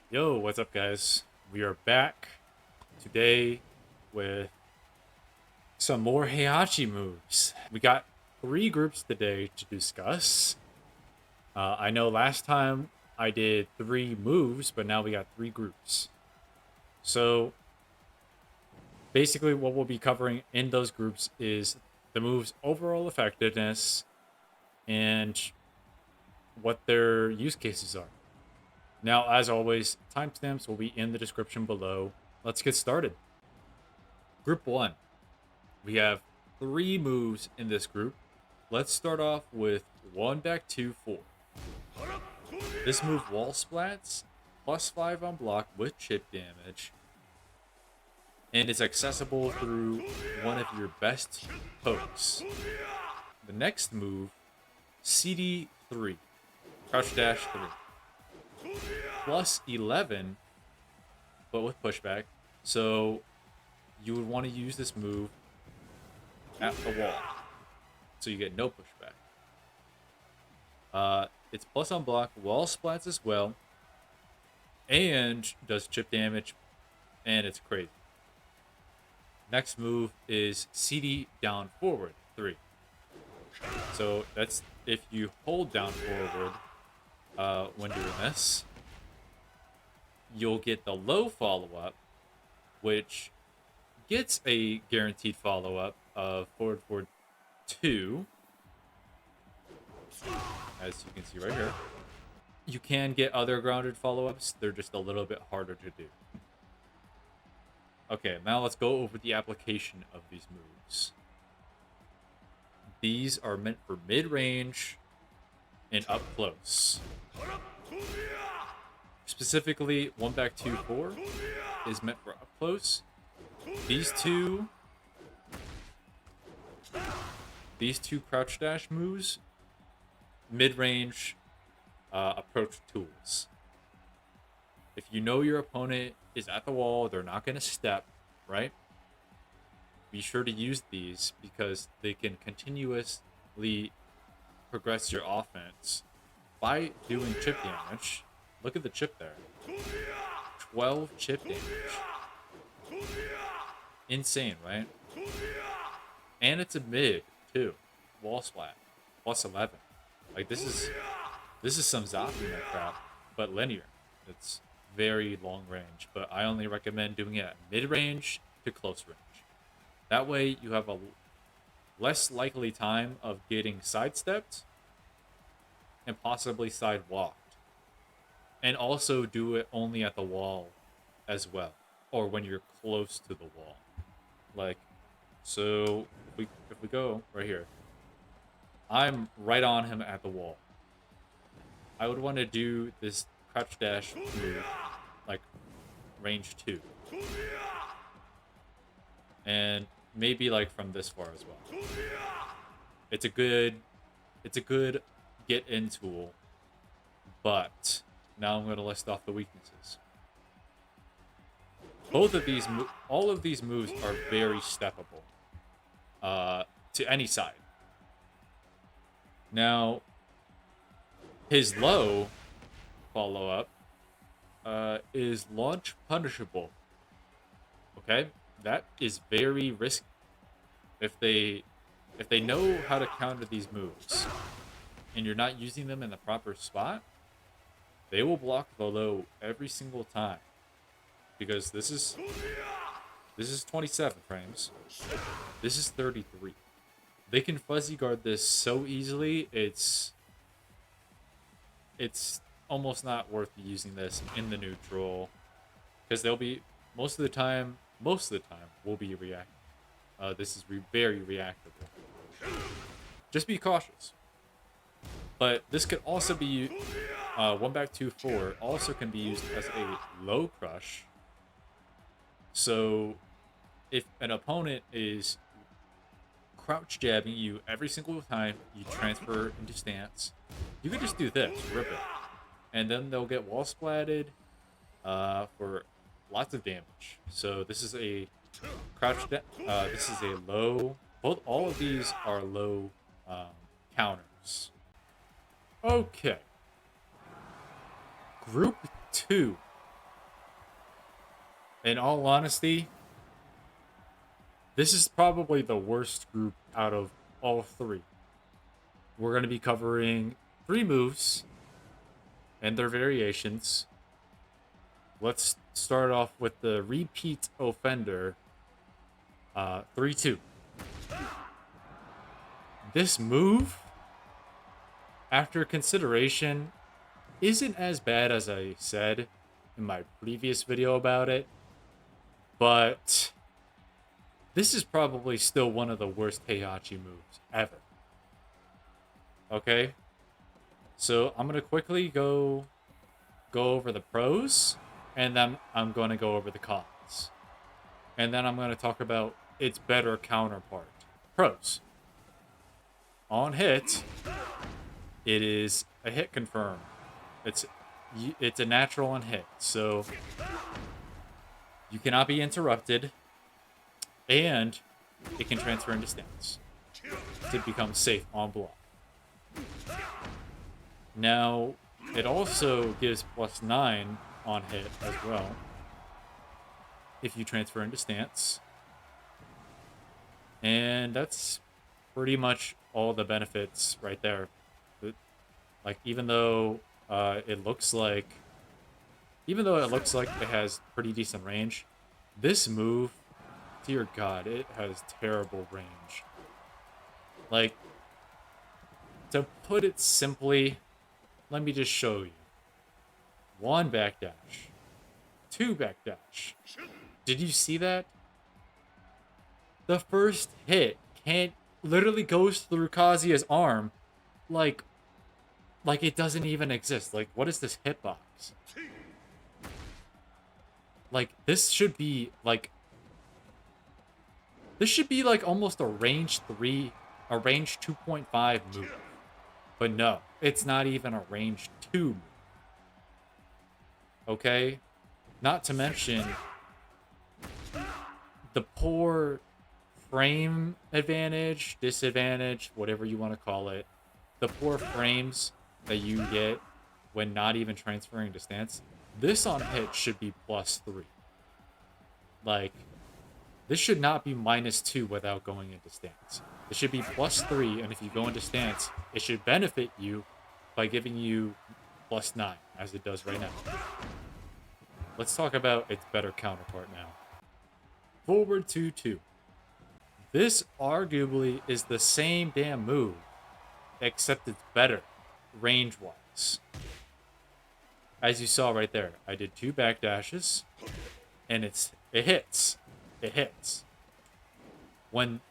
Yo, what's up, guys? We are back today with some more Heihachi moves. We got three groups today to discuss. I know last time I did three moves, but now we got three groups. So basically, what we'll be covering in those groups is the moves' overall effectiveness and what their use cases are. Now, as always, timestamps will be in the description below. Let's get started. Group 1. We have three moves in this group. Let's start off with one back two four. This move wall splats, +5 on block with chip damage, and is accessible through one of your best pokes. The next move, CD3, crouch dash 3, +11, but with pushback. So you would want to use this move at the wall, so you get no pushback. It's plus on block, wall splats as well, and does chip damage, and it's crazy. Next move is CD down forward 3. So that's if you hold down forward when doing this, you'll get the low follow up, which gets a guaranteed follow up of forward forward 2, as you can see right here. You can get other grounded follow-ups. They're just a little bit harder to do. Okay, now let's go over the application of these moves. These are meant for mid-range and up close. Specifically, 1 back 2 4 is meant for up close. These two crouch dash moves, mid-range approach tools. If you know your opponent is at the wall, they're not going to step, right? Be sure to use these because they can continuously progress your offense by doing chip damage. Look at the chip there. 12 chip damage. Insane, right? And it's a mid, too. Wall splat. +11. Like, this is some Zapina crap, but linear. It's very long range, but I only recommend doing it at mid-range to close range. That way, you have a less likely time of getting sidestepped and possibly sidewalked. And also do it only at the wall as well, or when you're close to the wall. Like, so if we go right here, I'm right on him at the wall. I would want to do this crouch dash move, like range 2. And maybe like from this far as well. It's a good get in tool, but now I'm going to list off the weaknesses. All of these moves are very steppable to any side. Now, his low follow-up is launch punishable. Okay? That is very risky. If they know how to counter these moves and you're not using them in the proper spot, they will block the low every single time. Because this is 27 frames. This is 33. They can fuzzy guard this so easily, it's almost not worth using this in the neutral, because they'll be most of the time will be reactive. This is very reactable. Just be cautious. But this could also be 1 back 2 4 also can be used as a low crush. So if an opponent is crouch jabbing you every single time you transfer into stance, you can just do this, rip it, and then they'll get wall splatted for lots of damage. So this is a this is a low. All of these are low counters. Okay. Group 2. In all honesty, this is probably the worst group out of all three. We're going to be covering 3 moves and their variations. Let's start off with the repeat offender, 3-2. This move, after consideration, isn't as bad as I said in my previous video about it, but this is probably still one of the worst Heihachi moves ever. Okay? So I'm going to quickly go over the pros, and then I'm going to go over the cons. And then I'm going to talk about its better counterpart. Pros. On hit, it is a hit confirm. It's a natural on hit, so you cannot be interrupted, and it can transfer into stance to become safe on block. Now, it also gives +9 on hit as well if you transfer into stance. And that's pretty much all the benefits right there. Like, even though it looks like it has pretty decent range, this move, dear God, it has terrible range. Like, to put it simply, let me just show you. 1 backdash. 2 backdash. Did you see that? The first hit literally goes through Kazuya's arm like it doesn't even exist. Like, what is this hitbox? Like, this should be like almost a range 3, a range 2.5 move. But no, it's not even a range 2 move. Okay? Not to mention the poor frame advantage, disadvantage, whatever you want to call it. The poor frames that you get when not even transferring to stance. This on hit should be +3. Like, this should not be -2 without going into stance. It should be +3, and if you go into stance, it should benefit you by giving you +9, as it does right now. Let's talk about its better counterpart now. Forward 2-2. This arguably is the same damn move, except it's better, range-wise. As you saw right there, I did 2 backdashes, and it hits. It hits. When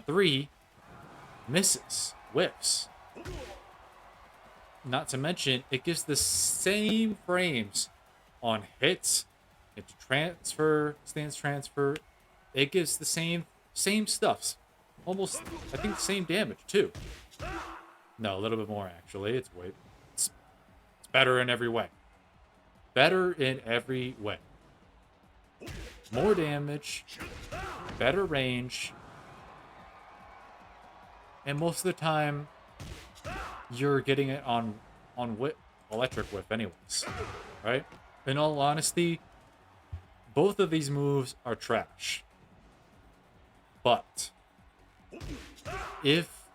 3 misses, whiffs. Not to mention, it gives the same frames on hits, it's transfer, stance transfer. It gives the same stuffs. Almost, I think, the same damage too. No, a little bit more actually. It's better in every way. Better in every way. More damage, better range, and most of the time, you're getting it on electric whip anyways, right? In all honesty, both of these moves are trash. But if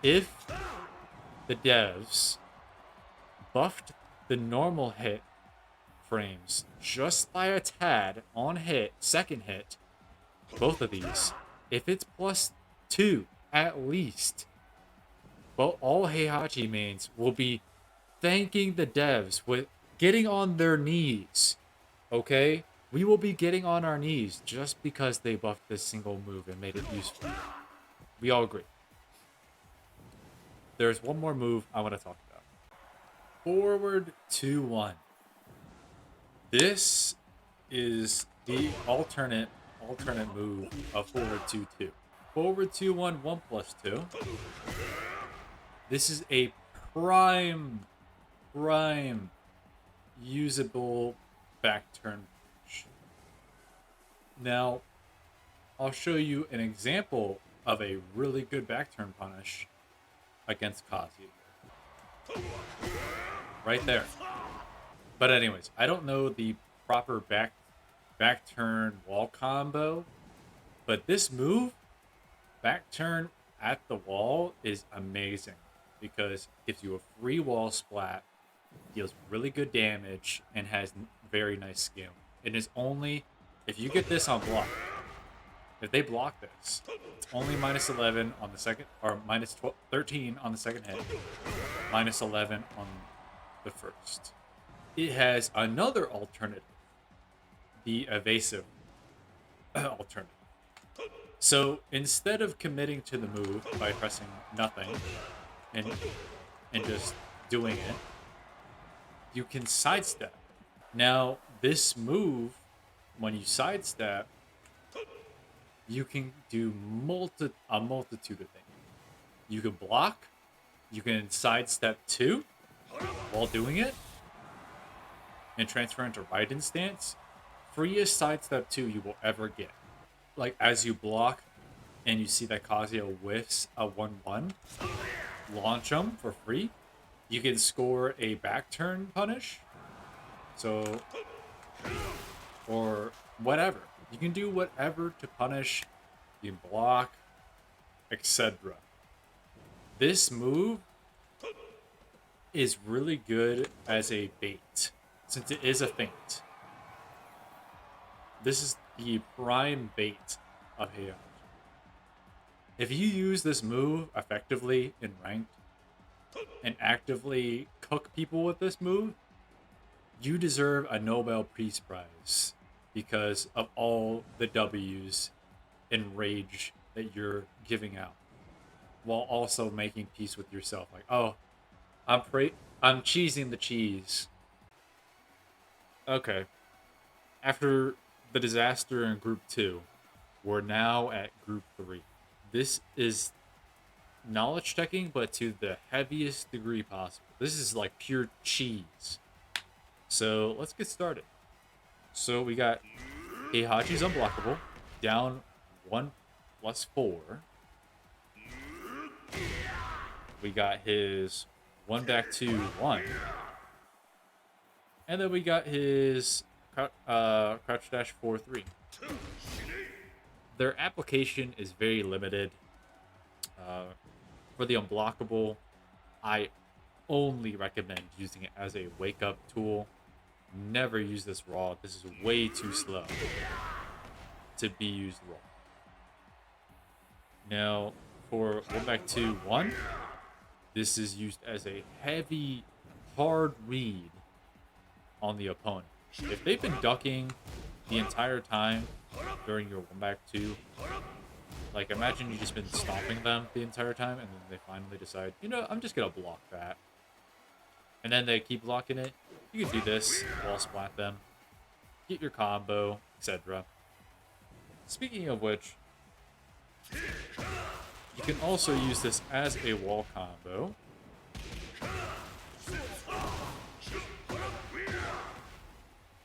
the devs buffed the normal hit frames just by a tad on hit, second hit, both of these, if it's +2 at least, well, all Heihachi mains will be thanking the devs with getting on their knees. Okay? We will be getting on our knees just because they buffed this single move and made it useful. We all agree. There's one more move I want to talk about. Forward 2-1. This is the alternate move of forward 2-2. Forward 2-1, 1+2. This is a prime usable back turn punch. Now, I'll show you an example of a really good back turn punish against Kazuya. Right there. But anyways, I don't know the proper back back turn wall combo. But this move, back turn at the wall, is amazing because it gives you a free wall splat, deals really good damage, and has very nice skill. It is only if you get this on block. If they block this, it's only minus 11 on the second, or minus 12, 13 on the second hit, minus 11 on the first. It has another alternative, the evasive alternative. So instead of committing to the move by pressing nothing and just doing it, you can sidestep. Now, this move, when you sidestep, you can do a multitude of things. You can block, you can sidestep 2 while doing it, and transfer into right-in stance. Freest sidestep 2 you will ever get. Like, as you block and you see that Kazuya whiffs a 1-1, launch them for free. You can score a back turn punish. So, or whatever. You can do whatever to punish. You can block, etc. This move is really good as a bait, since it is a feint. This is the prime bait of Heihachi. If you use this move effectively in ranked and actively cook people with this move, you deserve a Nobel Peace Prize because of all the W's and rage that you're giving out, while also making peace with yourself. Like, oh, I'm cheesing the cheese. Okay. After the disaster in Group 2, we're now at Group 3. This is knowledge checking, but to the heaviest degree possible. This is like pure cheese. So let's get started. So we got Heihachi's unblockable, down 1+4. We got his 1 back 2 1. And then we got his crouch dash 4-3. Their application is very limited. For the unblockable, I only recommend using it as a wake up tool. Never use this raw. This is way too slow to be used raw. Now, for 1 back 2 1, this is used as a heavy, hard read on the opponent. If they've been ducking the entire time during your 1 back 2, like, imagine you've just been stomping them the entire time, and then they finally decide, you know, I'm just gonna block that. And then they keep blocking it. You can do this, wall splat them, get your combo, etc. Speaking of which, you can also use this as a wall combo.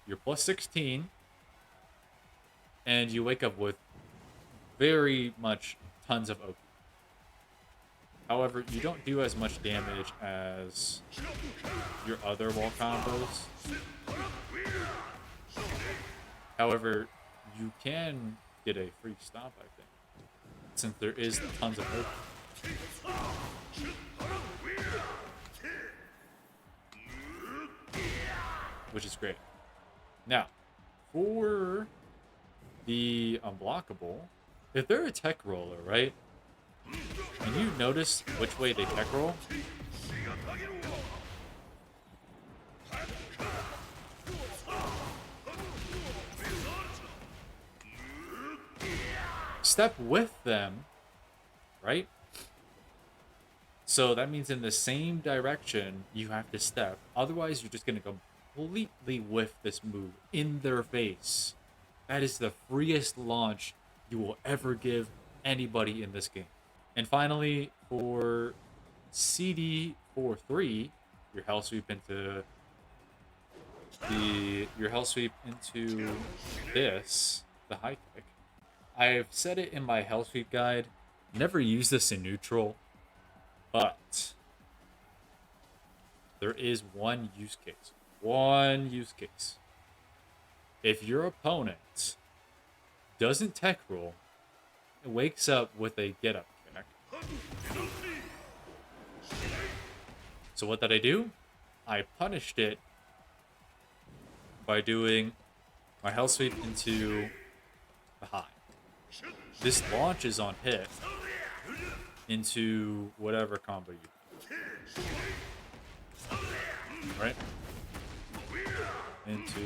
You're plus 16, and you wake up with very much tons of OP. However, you don't do as much damage as your other wall combos. However, you can get a free stomp, I think, since there is tons of OP. Which is great. Now, for the unblockable, if they're a tech roller, right? And you notice which way they tech roll, step with them, right? So that means in the same direction you have to step. Otherwise, you're just going to completely whiff this move in their face. That is the freest launch you will ever give anybody in this game. And finally, for CD43, your hell sweep into this, the high kick. I've said it in my hell sweep guide. Never use this in neutral, but there is one use case. One use case. If your opponent doesn't tech roll, it wakes up with a get up check. So what did I do? I punished it by doing my hell sweep into the high. This launches on hit into whatever combo you do. Right? Into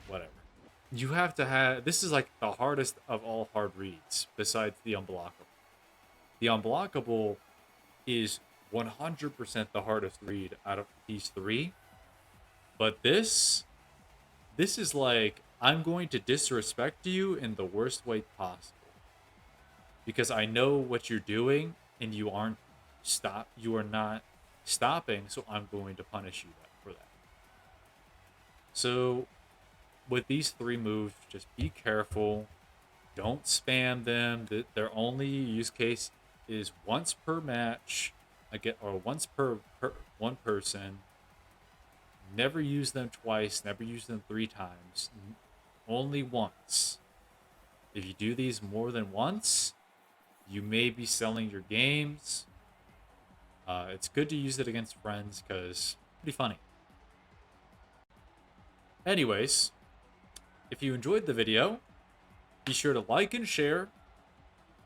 whatever. You have to have... This is like the hardest of all hard reads besides the unblockable. The unblockable is 100% the hardest read out of these three. But this is like, I'm going to disrespect you in the worst way possible. Because I know what you're doing and you are not stopping, so I'm going to punish you for that. So with these three moves, just be careful. Don't spam them. Their only use case is once per match, or once per one person. Never use them twice. Never use them 3 times. Only once. If you do these more than once, you may be selling your games. It's good to use it against friends because it's pretty funny. Anyways, if you enjoyed the video, be sure to like and share.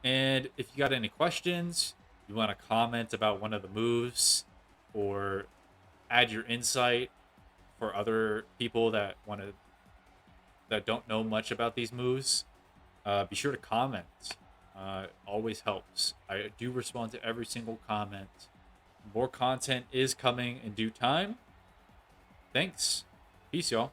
And if you got any questions, you want to comment about one of the moves, or add your insight for other people that don't know much about these moves, be sure to comment. It always helps. I do respond to every single comment. More content is coming in due time. Thanks. Peace, y'all.